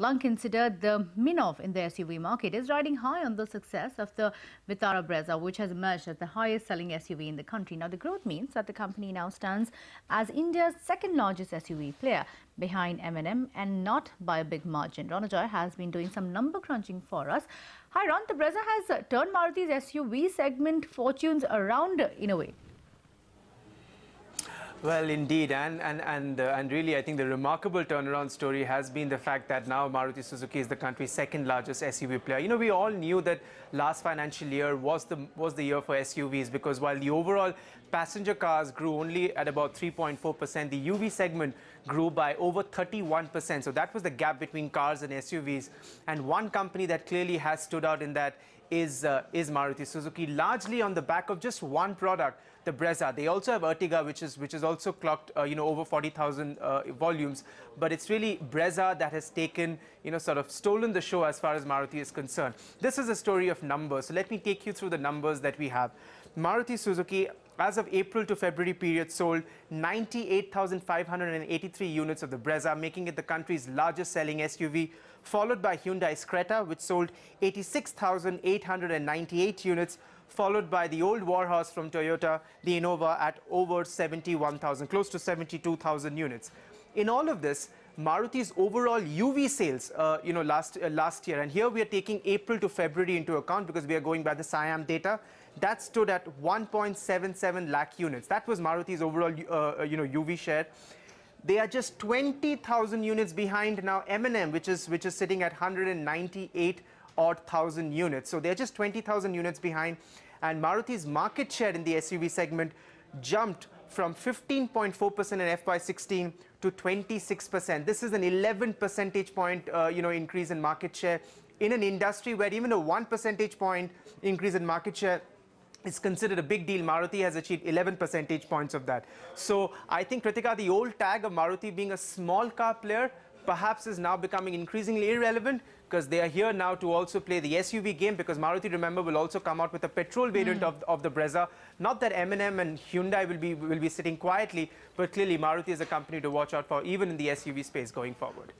Long considered the Minov in the SUV market, is riding high on the success of the Vitara Brezza, which has emerged as the highest selling SUV in the country. Now, the growth means that the company now stands as India's second largest SUV player, behind M&M, and not by a big margin. Ronojoy has been doing some number crunching for us. Hi Ron, the Brezza has turned Maruti's SUV segment fortunes around in a way. Well, indeed, and really, I think the remarkable turnaround story has been the fact that now Maruti Suzuki is the country's second largest SUV player. You know, we all knew that last financial year was the year for SUVs, because while the overall passenger cars grew only at about 3.4%, the UV segment grew by over 31%. So that was the gap between cars and SUVs. And one company that clearly has stood out in that is Maruti Suzuki, largely on the back of just one product, the Brezza. They also have Ertiga, which is also clocked over 40,000 volumes, but it's really Brezza that has taken, sort of stolen the show as far as Maruti is concerned. This is a story of numbers, so let me take you through the numbers that we have. Maruti Suzuki, as of April to February period, sold 98,583 units of the Brezza, making it the country's largest selling SUV, followed by Hyundai's Creta, which sold 86,898 units, followed by the old warhorse from Toyota, the Innova, at over 71,000, close to 72,000 units. In all of this, Maruti's overall UV sales, last year, and here we are taking April to February into account because we are going by the SIAM data, that stood at 1.77 lakh units. That was Maruti's overall, UV share. They are just 20,000 units behind now M&M, which is sitting at 198,000 units. So they're just 20,000 units behind. And Maruti's market share in the SUV segment jumped from 15.4% in FY16 to 26%. This is an 11 percentage point, increase in market share in an industry where even a 1 percentage point increase in market share is considered a big deal. Maruti has achieved 11 percentage points of that. So I think, Kritika, the old tag of Maruti being a small car player perhaps is now becoming increasingly irrelevant, because they are here now to also play the SUV game, because Maruti, remember, will also come out with a petrol variant of the Brezza. Not that M&M and Hyundai will be sitting quietly, but clearly Maruti is a company to watch out for, even in the SUV space going forward.